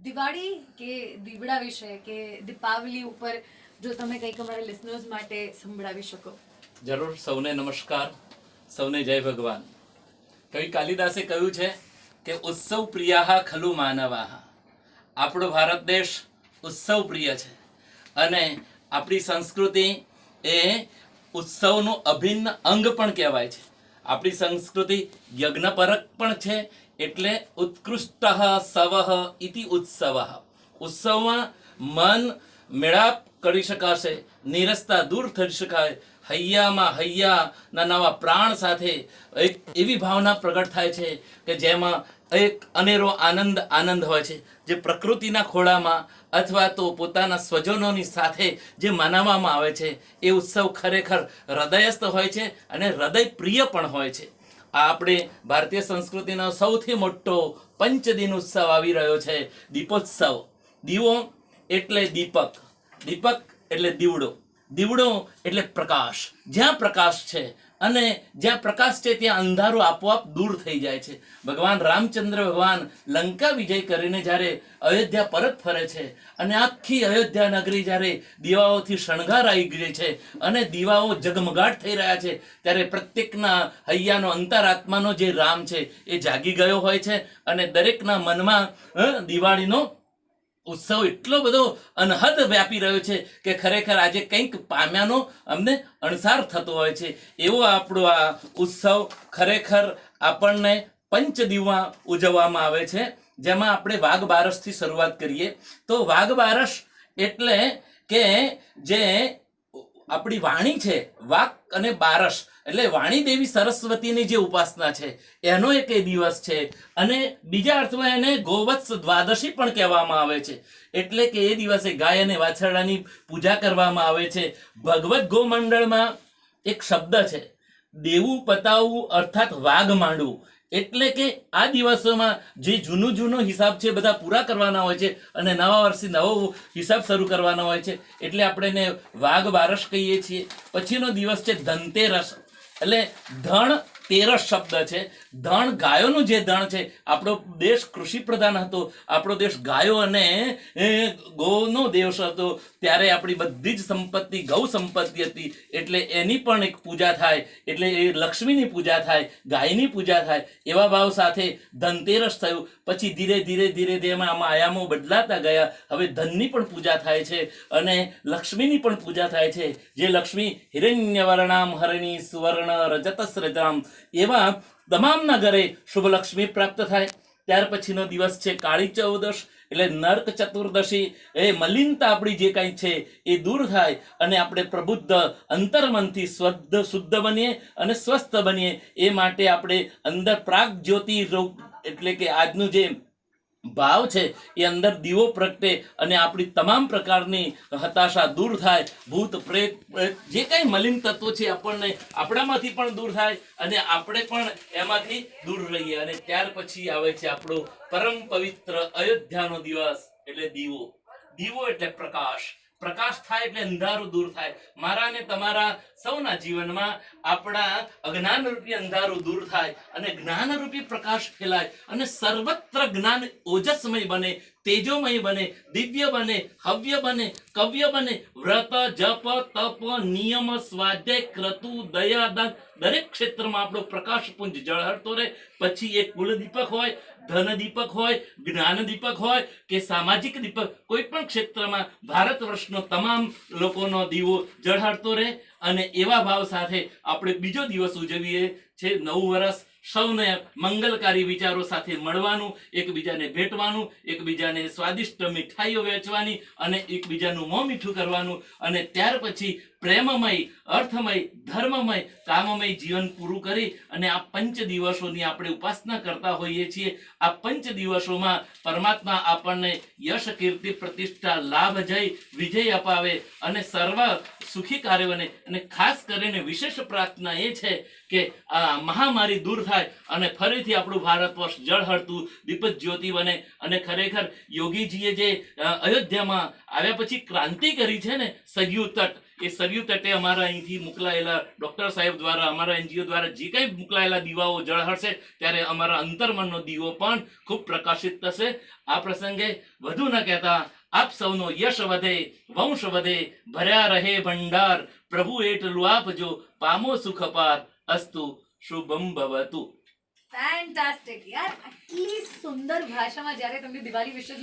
દિવાળી કે દીવડા વિશે કે દીપાવલી ઉપર જો તમે કંઈક અમારા લિસનર્સ માટે સંભળાવી શકો. જરૂર. સૌને નમસ્કાર, સૌને જય ભગવાન. કવિ કાલિદાસે કહ્યું છે કે ઉત્સવ પ્રિયા ખલુ માનવાહ. આપણો ભારત દેશ ઉત્સવ પ્રિય છે અને આપણી સંસ્કૃતિ એ ઉત્સવનું અભિન્ન અંગ પણ કહેવાય છે. આપણી સંસ્કૃતિ યજ્ઞપરક પણ છે, એટલે ઉત્કૃષ્ટ સવઃ ઇતિ ઉત્સવ. ઉત્સવમાં મન મેળાપ કરી શકાશે, નીરસતા દૂર થઈ શકાય, હૈયામાં હૈયાના નવા પ્રાણ સાથે એક એવી ભાવના પ્રગટ થાય છે કે જેમાં એક અનેરો આનંદ હોય છે, જે પ્રકૃતિના ખોળામાં અથવા તો પોતાના સ્વજનોની સાથે જે મનાવવામાં આવે છે એ ઉત્સવ ખરેખર હૃદયસ્થ હોય છે અને હૃદય પ્રિય પણ હોય છે. આ આપણે ભારતીય સંસ્કૃતિનો સૌથી મોટો પંચદિન ઉત્સવ આવી રહ્યો છે, દીપોત્સવ. દીવો એટલે દીપક, દીપક એટલે દીવડો, દીવડો એટલે પ્રકાશ. જ્યાં પ્રકાશ છે અને જ્યાં પ્રકાશ છે ત્યાં અંધારું આપોઆપ દૂર થઈ જાય છે. ભગવાન રામચંદ્ર ભગવાન લંકા વિજય કરીને જ્યારે અયોધ્યા પરત ફરે છે અને આખી અયોધ્યા નગરી જ્યારે દીવાઓથી શણગારાઈ ગઈ છે અને દીવાઓ જગમગાટ થઈ રહ્યા છે, ત્યારે પ્રત્યેકના હૈયાનો અંતરાત્માનો જે રામ છે એ જાગી ગયો હોય છે અને દરેકના મનમાં દિવાળીનો ઉત્સવ એટલો બધો અનહદ વ્યાપી રહ્યો છે કે ખરેખર આજે કંઈક પામ્યાનો અમને અણસાર થતો હોય છે. એવો આપણો આ ઉત્સવ ખરેખર આપણને પંચદિવમાં ઉજવવામાં આવે છે, જેમાં આપણે વાઘ બારસથી શરૂઆત કરીએ તો વાઘ બારસ એટલે કે જે આપણી વાણી છે, વાક અને બારસ એટલે વાણી દેવી સરસ્વતીની જે ઉપાસના છે એનો એક એ દિવસ છે. અને બીજા અર્થમાં એને ગોવત્સ દ્વાદશી પણ કહેવામાં આવે છે, એટલે કે એ દિવસે ગાય અને વાછરડાની પૂજા કરવામાં આવે છે. ભગવદ્ ગોમંડળમાં એક શબ્દ છે, દેવું પતાવવું અર્થાત વાઘ માંડવું. એટલે કે આ દિવસોમાં જે જૂનો હિસાબ છે બધા પૂરા કરવાના હોય છે અને નવા વર્ષથી નવો હિસાબ શરૂ કરવાનો હોય છે, એટલે આપણે એને વાઘ બારસ કહીએ છીએ. પછીનો દિવસ છે ધનતેરસ, એટલે ધણ તેરસ શબ્દ છે. ધણ ગાયોનું જે ધણ છે, આપણો દેશ કૃષિ પ્રધાન હતો, આપણો દેશ ગાયો અને ગૌનો દેશ હતો, ત્યારે આપણી બધી જ સંપત્તિ ગૌ સંપત્તિ હતી, એટલે એની પણ એક પૂજા થાય, એટલે એ લક્ષ્મીની પૂજા થાય, ગાયની પૂજા થાય. એવા ભાવ સાથે ધનતેરસ થયું. પછી ધીરે ધીરે તેમાં આમાં આયામો બદલાતા ગયા. હવે ધનની પણ પૂજા થાય છે અને લક્ષ્મીની પણ પૂજા થાય છે, જે લક્ષ્મી હિરણ્યવર્ણામ હરણી સુવર્ણ રજત સ્રજામ, એવા તમામના ઘરે શુભ લક્ષ્મી પ્રાપ્ત થાય. ત્યાર પછીનો દિવસ છે કાળી ચૌદશ, એટલે નર્ક ચતુર્દશી. એ મલિનતા આપણી જે કાંઈ છે એ દૂર થાય અને આપણે પ્રબુદ્ધ અંતર્મનથી શુદ્ધ બનીએ અને સ્વસ્થ બનીએ. એ માટે આપણે અંદર પ્રાગ જ્યોતિ રોગ એટલે કે આજનું જે ભાવ છે એ અંદર દીવો પ્રગટે અને આપણી તમામ પ્રકારની હતાશા દૂર થાય. ભૂત પ્રેત જે કંઈ મલિન તત્વો છે આપણને આપણામાંથી પણ દૂર થાય અને આપણે પણ એમાંથી દૂર રહીએ. અને ત્યાર પછી આવે છે આપણો પરમ પવિત્ર અયોધ્યાનો દિવસ, એટલે દીવો. દીવો એટલે પ્રકાશ. પ્રકાશ થાય એટલે અંધારું દૂર થાય. મારા ને તમારા સૌના જીવનમાં આપણા અજ્ઞાનરૂપી અંધારું દૂર થાય અને જ્ઞાનરૂપી પ્રકાશ ફેલાય અને સર્વત્ર જ્ઞાન ઓજસ્મય બને, તેજોમય બને, દિવ્ય બને, હવ્ય બને, કવ્ય બને. વ્રત જપ તપ નિયમ સ્વાધ્યાય ક્રતુ દયા દાન દરેક ક્ષેત્રમાં આપણો પ્રકાશ પુંજ ઝળહળતો રહે. પછી એ કુલ દીપક હોય, ધન દીપક હોય, જ્ઞાન દીપક હોય કે સામાજિક દીપક, કોઈ પણ ક્ષેત્રમાં ભારત વર્ષનો તમામ લોકોનો દીવો ઝળહળતો રહે. અને એવા ભાવ સાથે આપણે બીજો દિવસ ઉજવીએ છે નવું વર્ષ. સૌને મંગલકારી વિચારો સાથે મળવાનું, એકબીજાને ભેટવાનું, એકબીજાને સ્વાદિષ્ટ મીઠાઈઓ વેચવાની અને એકબીજાનું મોં મીઠું કરવાનું. અને ત્યાર પછી પ્રેમમય, અર્થમય, ધર્મમય, કામમય જીવન પૂરું કરી અને આ પંચ દિવસોની આપણે ઉપાસના કરતા હોઈએ છીએ. આ પંચ દિવસોમાં પરમાત્મા આપણને યશ, કીર્તિ, પ્રતિષ્ઠા, લાભ, જય, વિજય અપાવે અને સર્વ સુખી કાર્ય બને. અને ખાસ કરીને વિશેષ પ્રાર્થના એ છે કે આ મહામારી દૂર થાય અને ફરીથી આપણું ભારત વર્ષ ઝળહળતું દીપક જ્યોતિ બને. અને ખરેખર યોગીજીએ જે અયોધ્યામાં આવ્યા પછી ક્રાંતિ કરી છે ને, સરયુ તટ, એ સરયુ તટે અમારા અહીંથી મોકલાયેલા ડોક્ટર સાહેબ દ્વારા, અમારા NGO દ્વારા જે કંઈ મોકલાયેલા દીવાઓ ઝળહળશે ત્યારે અમારા અંતર્મનનો દીવો પણ ખૂબ પ્રકાશિત થશે. આ પ્રસંગે વધુ ન કહેતા આપ સૌનો યશ વધે, વંશ વધે, ભર્યા રહે ભંડાર, પ્રભુ એટલું આપજો, પામો સુખ અપાર, અસ્તુ શુભમ ભવતુ. ફેન્ટાસ્ટિક યાર, આટલી સુંદર ભાષામાં જ્યારે તમે દિવાળી વિશે